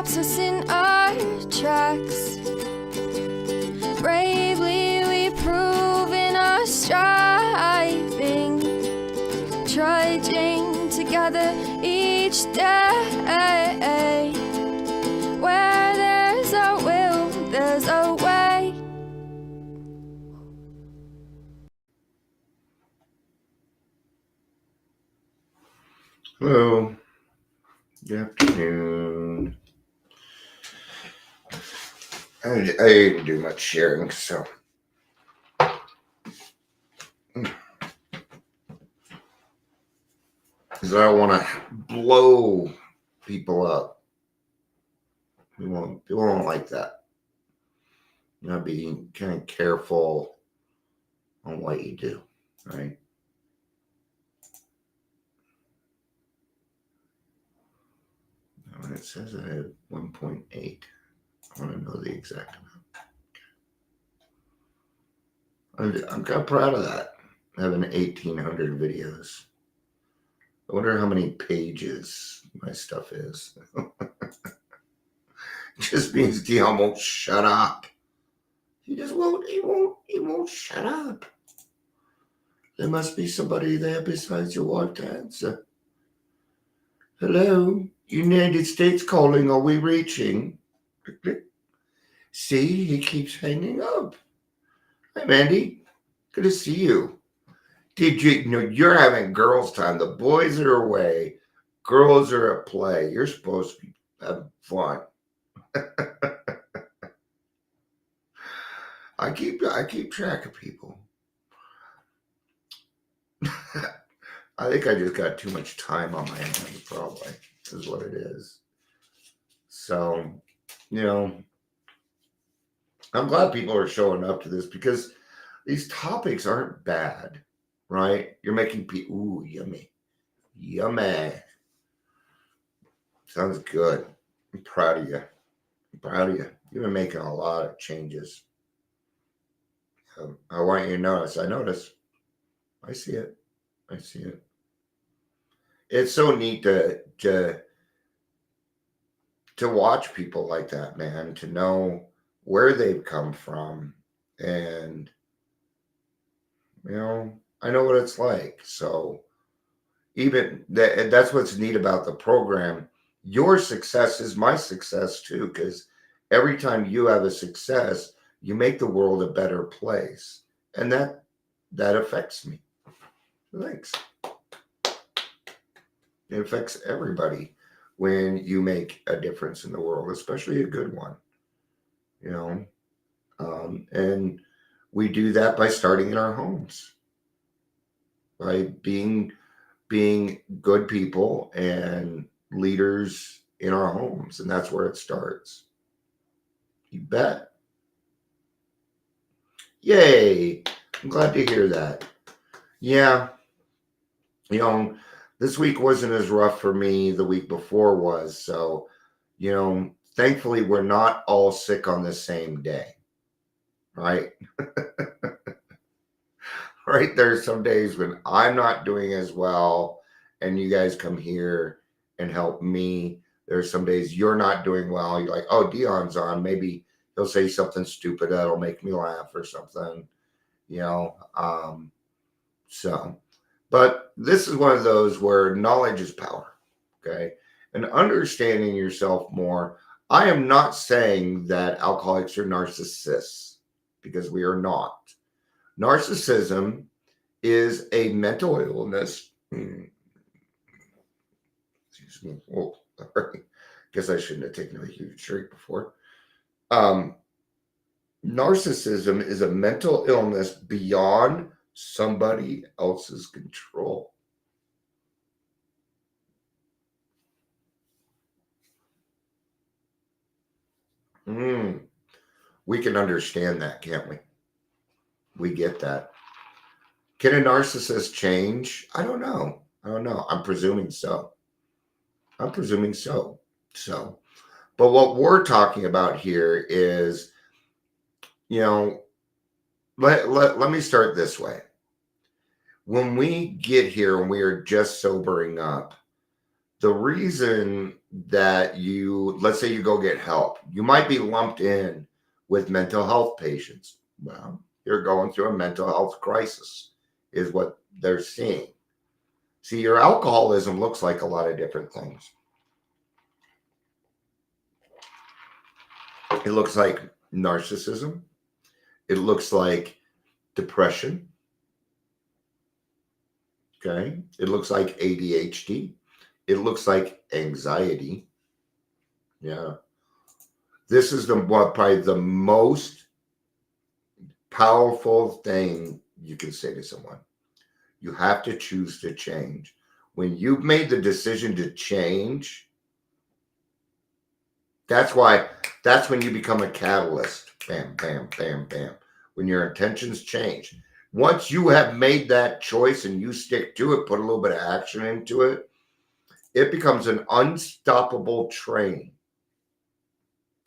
stops us in our tracks. Bravely we prove in our striving, trudging together each day. Where there's a will, there's a way. Hello. Good afternoon. I didn't do much sharing, so. Because I don't want to blow people up. People won't like that. You know, be kind of careful on what you do, right? When it says I have 1.8, I want to know the exact amount. I'm kind of proud of that, having 1,800 videos. I wonder how many pages my stuff is. Just means Dion won't shut up. He won't shut up. There must be somebody there besides your wife to answer. Hello, United States calling, are we reaching? See, he keeps hanging up. Hi, Mandy. Good to see you. Did you know you're having girls' time? The boys are away. Girls are at play. You're supposed to be having fun. I keep track of people. I think I just got too much time on my hands, probably, is what it is. So, you know, I'm glad people are showing up to this because these topics aren't bad, right? You're making people, ooh, yummy. Yummy. Sounds good. I'm proud of you. You've been making a lot of changes. I want you to notice. I notice. I see it. It's so neat to watch people like that, man, to know where they've come from. And, you know, I know what it's like. So even that's what's neat about the program. Your success is my success too, because every time you have a success, you make the world a better place. And that affects me. Thanks. It affects everybody when you make a difference in the world, especially a good one, you know. And we do that by starting in our homes, by being good people and leaders in our homes, and that's where it starts. You bet. Yay! I'm glad to hear that. Yeah, you know, this week wasn't as rough for me. The week before was. So, you know, thankfully we're not all sick on the same day, right? Right, there's some days when I'm not doing as well and you guys come here and help me. There's some days you're not doing well. You're like, oh, Dion's on. Maybe he'll say something stupid that'll make me laugh or something, you know. But this is one of those where knowledge is power, okay? And understanding yourself more. I am not saying that alcoholics are narcissists, because we are not. Narcissism is a mental illness. Excuse me. Oh, sorry. Guess I shouldn't have taken a huge drink before. Narcissism is a mental illness beyond somebody else's control. We can understand that, can't we? We get that. Can a narcissist change? I don't know. I'm presuming so. So, but what we're talking about here is, you know, let me start this way. When we get here and we are just sobering up, The reason that let's say you go get help, you might be lumped in with mental health patients. Well, you're going through a mental health crisis, is what they're seeing. See, your alcoholism looks like a lot of different things. It looks like narcissism. It looks like depression. Okay. It looks like ADHD. It looks like anxiety. Yeah. This is probably the most powerful thing you can say to someone. You have to choose to change. When you've made the decision to change, that's when you become a catalyst. Bam, bam, bam, bam. When your intentions change. Once you have made that choice and you stick to it, put a little bit of action into it, it becomes an unstoppable train.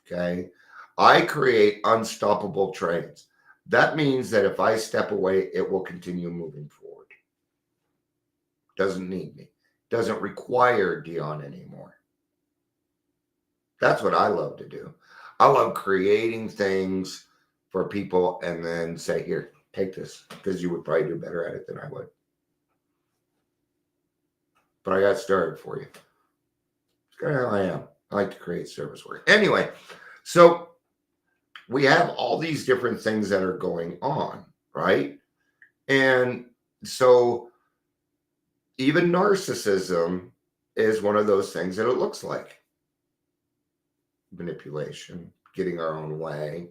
Okay. I create unstoppable trains. That means that if I step away, it will continue moving forward. Doesn't need me. Doesn't require Dion anymore. That's what I love to do. I love creating things for people and then say, here, take this, because you would probably do better at it than I would. But I got started for you. It's kind of how I am. I like to create service work. Anyway, so we have all these different things that are going on, right? And so even narcissism is one of those things that it looks like. Manipulation, getting our own way,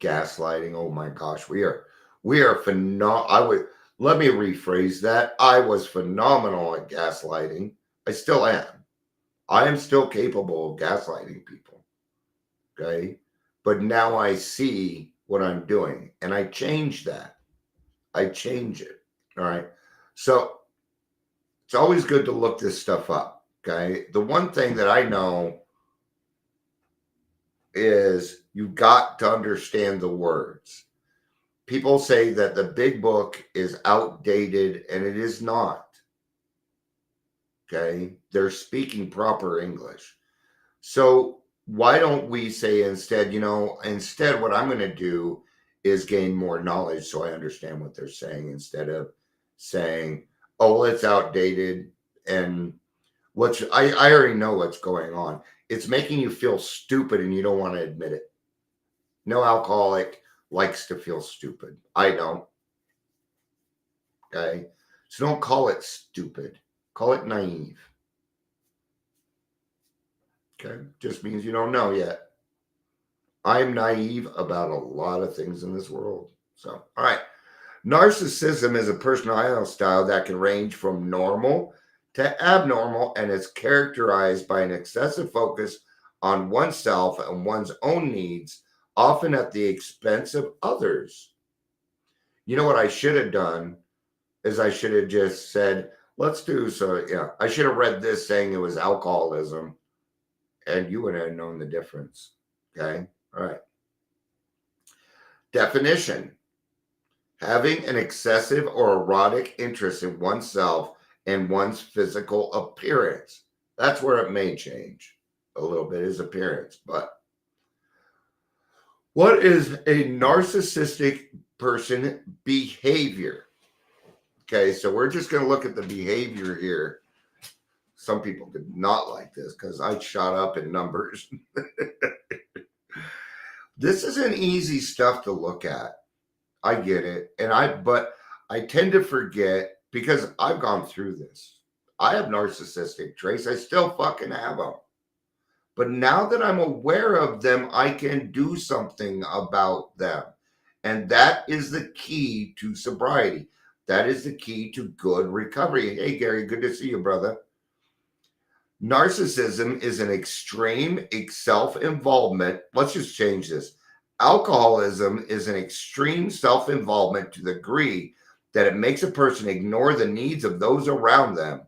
gaslighting. Oh my gosh, we are phenomenal. Let me rephrase that. I was phenomenal at gaslighting. I still am. I am still capable of gaslighting people. Okay. But now I see what I'm doing and I change that. I change it. All right. So it's always good to look this stuff up. Okay. The one thing that I know is you got to understand the words. People say that the big book is outdated, and it is not. Okay. They're speaking proper English. So why don't we say instead, what I'm going to do is gain more knowledge so I understand what they're saying, instead of saying, oh, it's outdated. And I already know what's going on. It's making you feel stupid and you don't want to admit it. No alcoholic likes to feel stupid. I don't. Okay. So don't call it stupid. Call it naive. Okay. Just means you don't know yet. I'm naive about a lot of things in this world. So, all right. Narcissism is a personality style that can range from normal to abnormal and is characterized by an excessive focus on oneself and one's own needs, often at the expense of others. You know what I should have done is I should have just said, let's do so. Yeah, I should have read this saying it was alcoholism, and you would have known the difference. Okay. All right. Definition: having an excessive or erotic interest in oneself and one's physical appearance. That's where it may change a little bit, his appearance. But what is a narcissistic person behavior? Okay, so we're just going to look at the behavior here. Some people did not like this because I shot up in numbers. This isn't easy stuff to look at. I get it. But I tend to forget because I've gone through this. I have narcissistic traits. I still fucking have them. But now that I'm aware of them, I can do something about them. And that is the key to sobriety. That is the key to good recovery. Hey, Gary, good to see you, brother. Narcissism is an extreme self-involvement. Let's just change this. Alcoholism is an extreme self-involvement to the degree that it makes a person ignore the needs of those around them.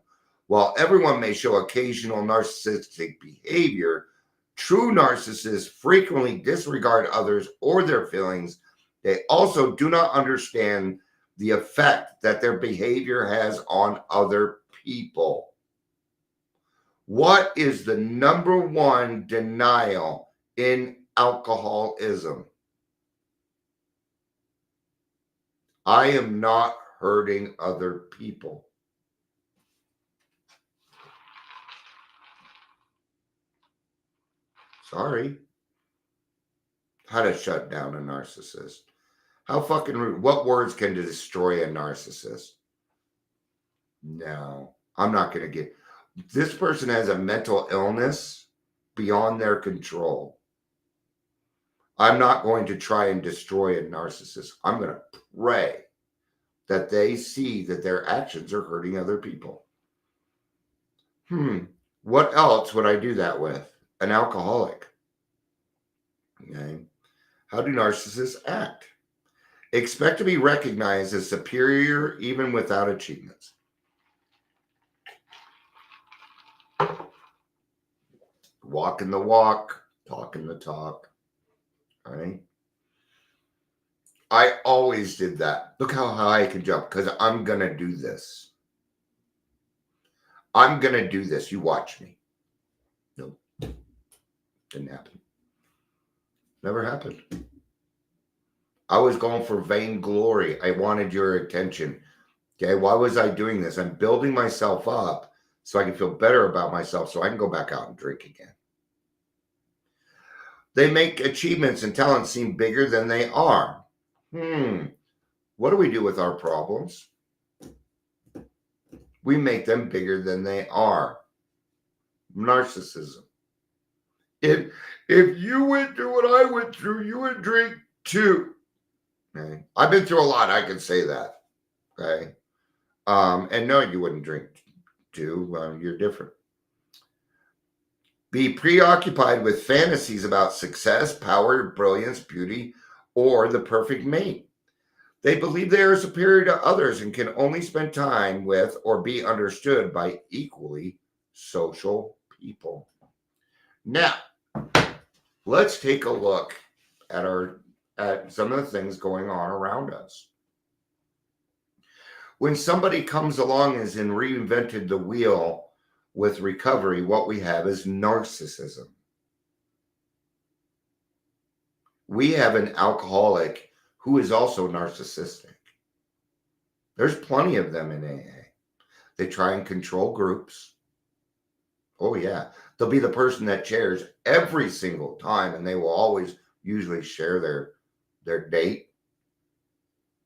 While everyone may show occasional narcissistic behavior, true narcissists frequently disregard others or their feelings. They also do not understand the effect that their behavior has on other people. What is the number one denial in alcoholism? I am not hurting other people. Sorry. How to shut down a narcissist. How fucking rude. What words can destroy a narcissist? No, I'm not going to get. This person has a mental illness beyond their control. I'm not going to try and destroy a narcissist. I'm going to pray that they see that their actions are hurting other people. What else would I do that with? An alcoholic. Okay. How do narcissists act? Expect to be recognized as superior even without achievements. Walking the walk, talking the talk. All right. I always did that. Look how high I can jump because I'm going to do this. I'm going to do this. You watch me. Nope. Didn't happen. Never happened. I was going for vainglory. I wanted your attention. Okay. Why was I doing this? I'm building myself up so I can feel better about myself so I can go back out and drink again. They make achievements and talents seem bigger than they are. What do we do with our problems? We make them bigger than they are. Narcissism. If you went through what I went through, you would drink too. Okay. I've been through a lot. I can say that. Okay. And no, you wouldn't drink too. You're different. Be preoccupied with fantasies about success, power, brilliance, beauty, or the perfect mate. They believe they are superior to others and can only spend time with or be understood by equally social people. Now, let's take a look at some of the things going on around us. When somebody comes along and has reinvented the wheel with recovery, what we have is narcissism. We have an alcoholic who is also narcissistic. There's plenty of them in AA. They try and control groups. Oh, yeah. They'll be the person that chairs every single time, and they will always usually share their date.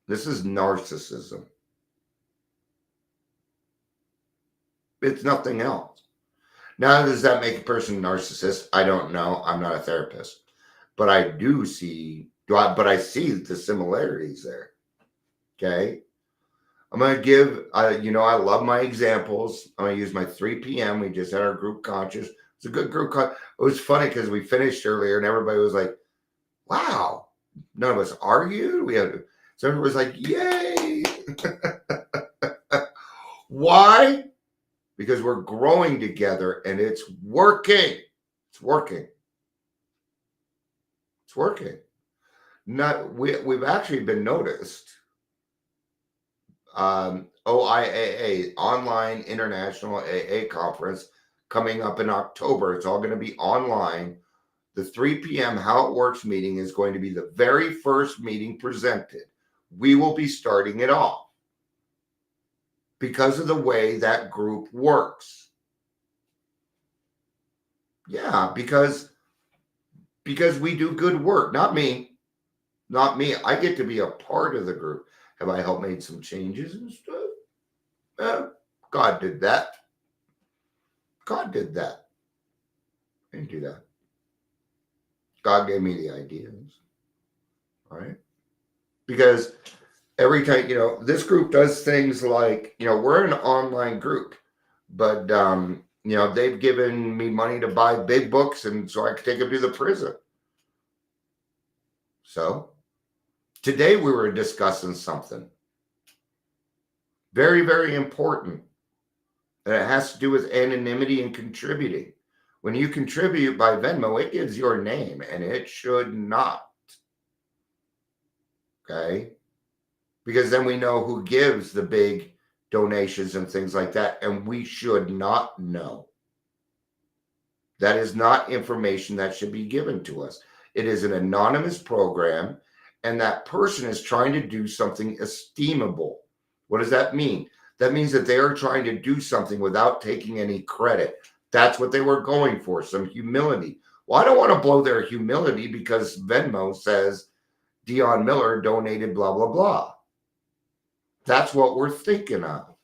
This is narcissism. It's nothing else. Now, does that make a person a narcissist? I don't know. I'm not a therapist. But I see the similarities there. Okay. I'm going to give, I love my examples. I'm going to use my 3 p.m. We just had our group conscious. It's a good group. It was funny because we finished earlier and everybody was like, wow, none of us argued. So everybody was like, yay. Why? Because we're growing together and it's working. It's working. It's working. We've actually been noticed. OIAA, Online International AA Conference, coming up in October. It's all going to be online. The 3 p.m. How It Works meeting is going to be the very first meeting presented. We will be starting it off because of the way that group works. Yeah, because we do good work. Not me. I get to be a part of the group. Have I helped make some changes and stuff? God did that. God did that. I didn't do that. God gave me the ideas. All right. Because every time, this group does things like, we're an online group, but, they've given me money to buy big books and so I can take them to the prison. So today we were discussing something very, very important. And it has to do with anonymity and contributing. When you contribute by Venmo, it gives your name and it should not. Okay? Because then we know who gives the big donations and things like that. And we should not know. That is not information that should be given to us. It is an anonymous program, and that person is trying to do something esteemable. What does that mean? That means that they are trying to do something without taking any credit. That's what they were going for, some humility. Well, I don't want to blow their humility because Venmo says Dion Miller donated blah, blah, blah. That's what we're thinking of.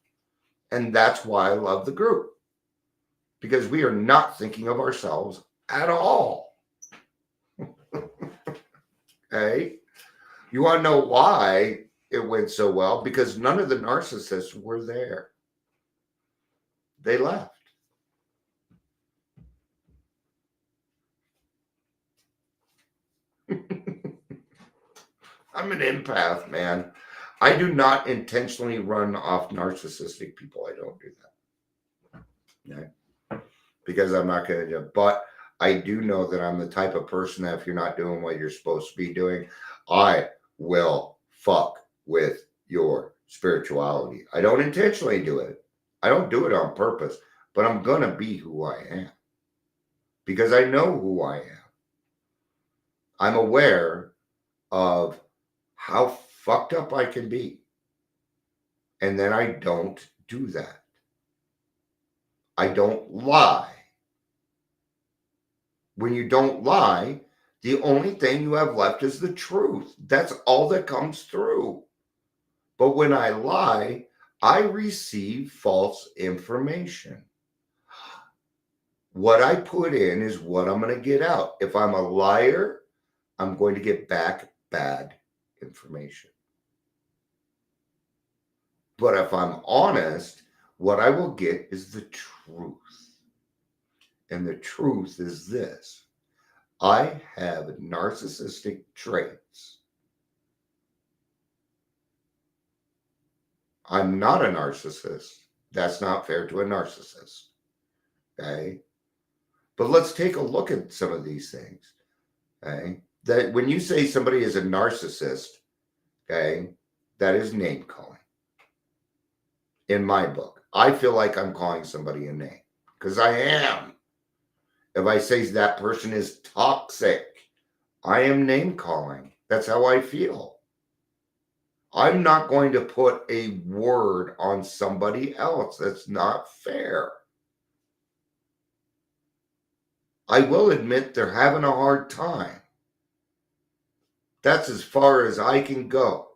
And that's why I love the group. Because we are not thinking of ourselves at all. Okay? You want to know why it went so well? Because none of the narcissists were there. They left. I'm an empath, man. I do not intentionally run off narcissistic people. I don't do that. Okay? Because I'm not going to do. But I do know that I'm the type of person that if you're not doing what you're supposed to be doing, I will fuck with your spirituality. I don't intentionally do it. I don't do it on purpose, but I'm going to be who I am because I know who I am. I'm aware of how fucked up I can be. And then I don't do that. I don't lie. When you don't lie, the only thing you have left is the truth. That's all that comes through. But when I lie, I receive false information. What I put in is what I'm going to get out. If I'm a liar, I'm going to get back bad information. But if I'm honest, what I will get is the truth. And the truth is this. I have narcissistic traits. I'm not a narcissist. That's not fair to a narcissist. Okay? But let's take a look at some of these things. Okay? That when you say somebody is a narcissist, okay, that is name calling. In my book, I feel like I'm calling somebody a name because I am. If I say that person is toxic, I am name calling. That's how I feel. I'm not going to put a word on somebody else. That's not fair. I will admit they're having a hard time. That's as far as I can go.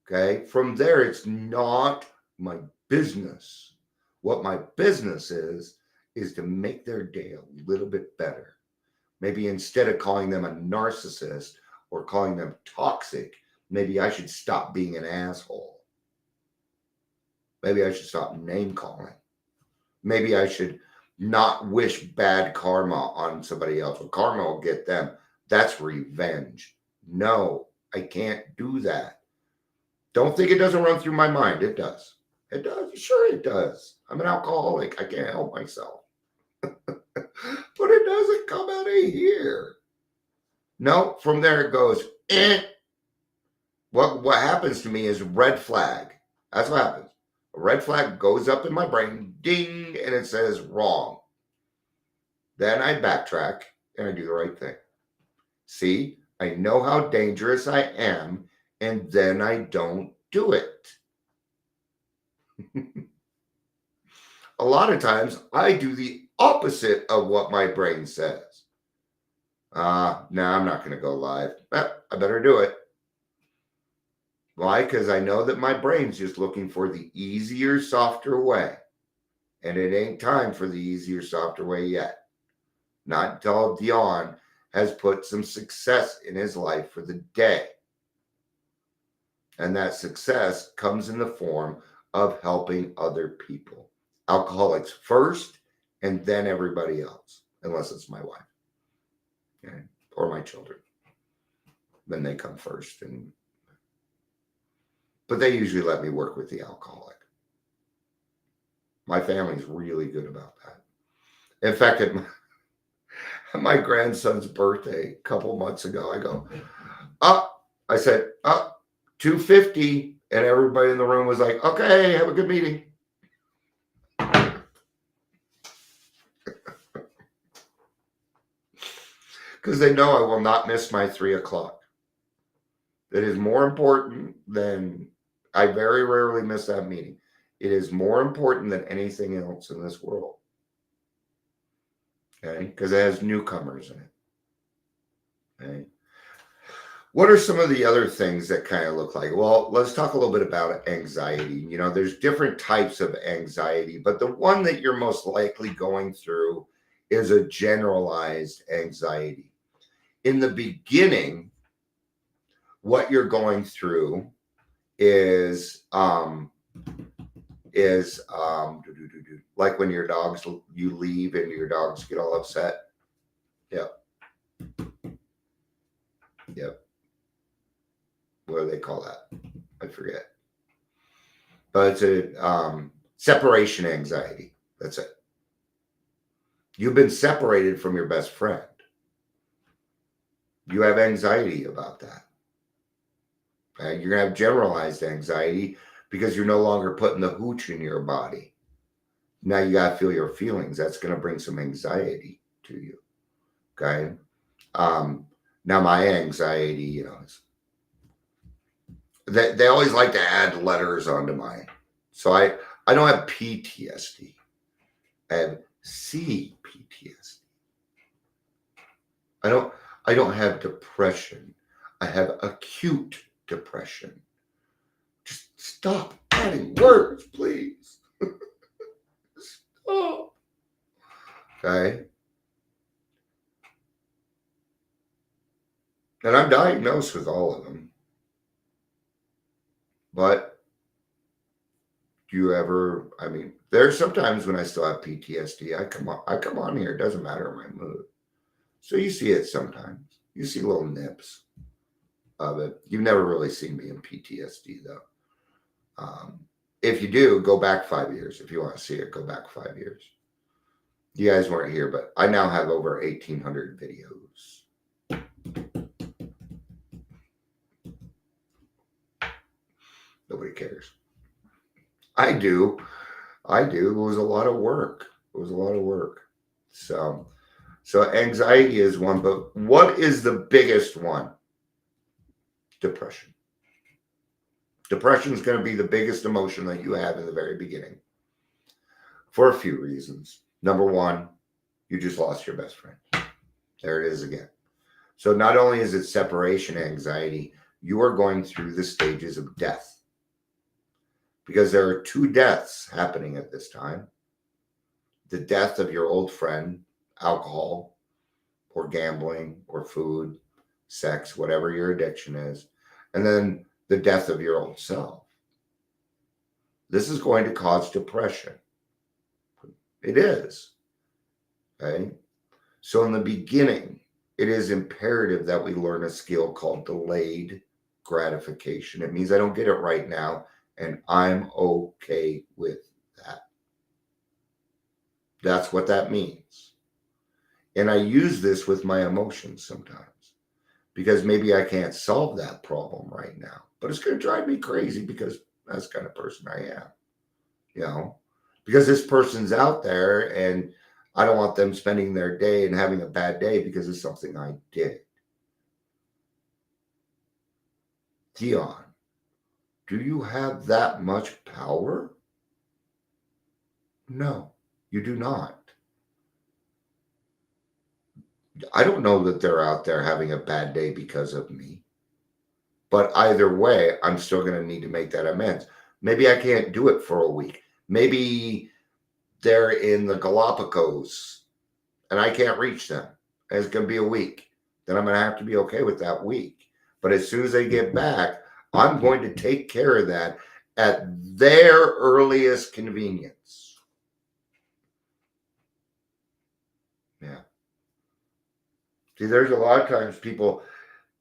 Okay? From there, it's not my business. What my business is to make their day a little bit better. Maybe instead of calling them a narcissist or calling them toxic, maybe I should stop being an asshole. Maybe I should stop name calling. Maybe I should not wish bad karma on somebody else. Well, karma will get them. That's revenge. No, I can't do that. Don't think it doesn't run through my mind. It does. It does. Sure it does. I'm an alcoholic. I can't help myself. But it doesn't come out of here. No, from there it goes. What happens to me is red flag. That's what happens. A red flag goes up in my brain, ding, and it says wrong. Then I backtrack and I do the right thing. See, I know how dangerous I am, and then I don't do it. A lot of times I do the opposite of what my brain says. No, I'm not going to go live. I better do it. Why? Because I know that my brain's just looking for the easier, softer way. And it ain't time for the easier, softer way yet. Not until Dion has put some success in his life for the day. And that success comes in the form of helping other people. Alcoholics first, and then everybody else, unless it's my wife, okay, or my children. Then they come first. But they usually let me work with the alcoholic. My family's really good about that. In fact, at my grandson's birthday a couple months ago, I go, I said, 250. And everybody in the room was like, okay, have a good meeting. because they know I will not miss my 3 o'clock. It is more important than, I very rarely miss that meeting. It is more important than anything else in this world. Okay, because it has newcomers in it. Okay. What are some of the other things that kind of look like? Well, let's talk a little bit about anxiety. You know, there's different types of anxiety, but the one that you're most likely going through is a generalized anxiety. In the beginning, what you're going through is like when your dogs, you leave and your dogs get all upset. Yep. What do they call that? I forget. But it's a separation anxiety. That's it. You've been separated from your best friend. You have anxiety about that. Okay? You're going to have generalized anxiety because you're no longer putting the hooch in your body. Now you got to feel your feelings. That's going to bring some anxiety to you. Okay. Now my anxiety, you know, is they always like to add letters onto mine. So I don't have PTSD. I have CPTSD. I don't have depression. I have acute depression. Just stop adding words, please. Stop. Okay. And I'm diagnosed with all of them. But do you ever, I mean, there's sometimes when I still have PTSD, I come on here, it doesn't matter my mood. So you see it sometimes. You see little nips of it. You've never really seen me in PTSD though. If you do, go back 5 years. If you want to see it, go back 5 years. You guys weren't here, but I now have over 1,800 videos. Nobody cares. I do. It was a lot of work. So anxiety is one, but what is the biggest one? Depression. Depression is going to be the biggest emotion that you have in the very beginning for a few reasons. Number one, you just lost your best friend. There it is again. So not only is it separation anxiety, you are going through the stages of death. Because there are 2 deaths happening at this time. The death of your old friend, alcohol, or gambling, or food, sex, whatever your addiction is. And then the death of your old self. This is going to cause depression. It is. Okay? So in the beginning, it is imperative that we learn a skill called delayed gratification. It means I don't get it right now, and I'm okay with that. That's what that means. And I use this with my emotions sometimes because maybe I can't solve that problem right now, but it's going to drive me crazy because that's the kind of person I am, you know, because this person's out there and I don't want them spending their day and having a bad day because of something I did. Dion, do you have that much power? No, you do not. I don't know that they're out there having a bad day because of me. But either way, I'm still going to need to make that amends. Maybe I can't do it for a week. Maybe they're in the Galapagos and I can't reach them. And it's going to be a week. Then I'm going to have to be okay with that week. But as soon as they get back, I'm going to take care of that at their earliest convenience. Yeah. See, there's a lot of times people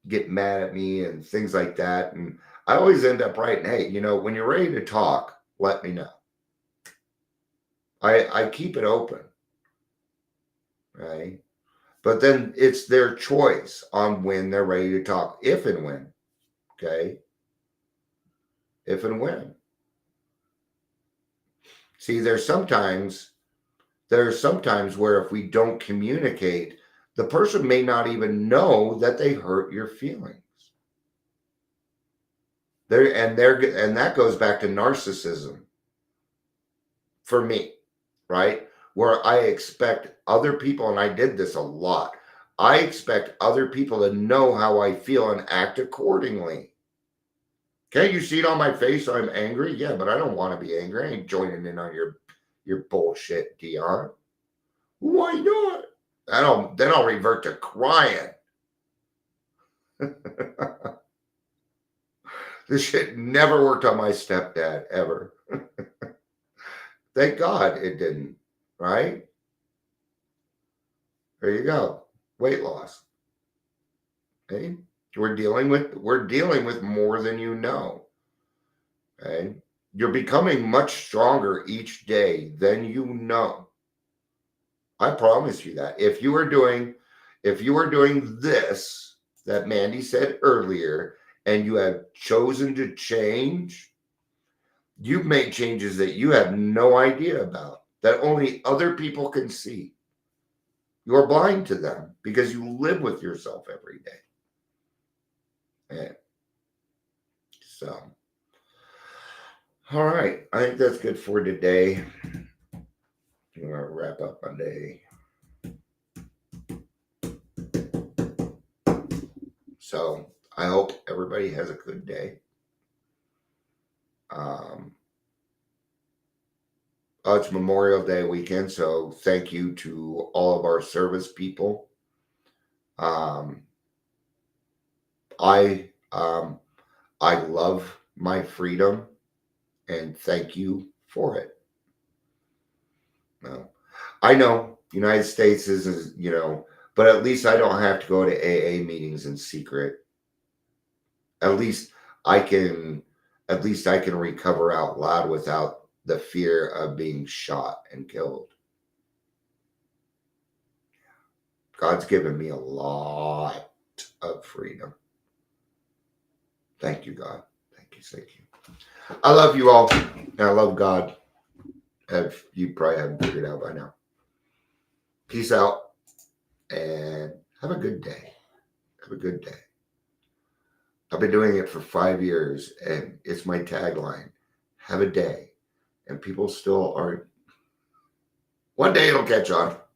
get mad at me and things like that. And I always end up writing, hey, you know, when you're ready to talk, let me know. I keep it open. Right? But then it's their choice on when they're ready to talk, if and when. Okay? If and when. See, there's sometimes where if we don't communicate the person may not even know that they hurt your feelings. And that goes back to narcissism for me, right? Where I expect other people, and I did this a lot, I expect other people to know how I feel and act accordingly. Can't you see it on my face? I'm angry. Yeah, but I don't want to be angry. I ain't joining in on your bullshit, Dion. Why not? Then I'll revert to crying. This shit never worked on my stepdad ever. Thank God it didn't, right? There you go. Weight loss. Okay? We're dealing with more than you know. Okay? You're becoming much stronger each day than you know. I promise you that. If you are doing this that Mandy said earlier, and you have chosen to change, you've made changes that you have no idea about, that only other people can see. You're blind to them because you live with yourself every day. And so, all right. I think that's good for today. I'm going to wrap up Monday. So, I hope everybody has a good day. It's Memorial Day weekend, so thank you to all of our service people. I love my freedom, and thank you for it. No, I know United States is but at least I don't have to go to AA meetings in secret. At least I can recover out loud without the fear of being shot and killed. God's given me a lot of freedom. Thank you, God. Thank you. I love you all, and I love God. If you probably haven't figured out by now. Peace out, and have a good day. Have a good day. I've been doing it for 5 years, and it's my tagline. Have a day. And people still aren't. One day it'll catch on.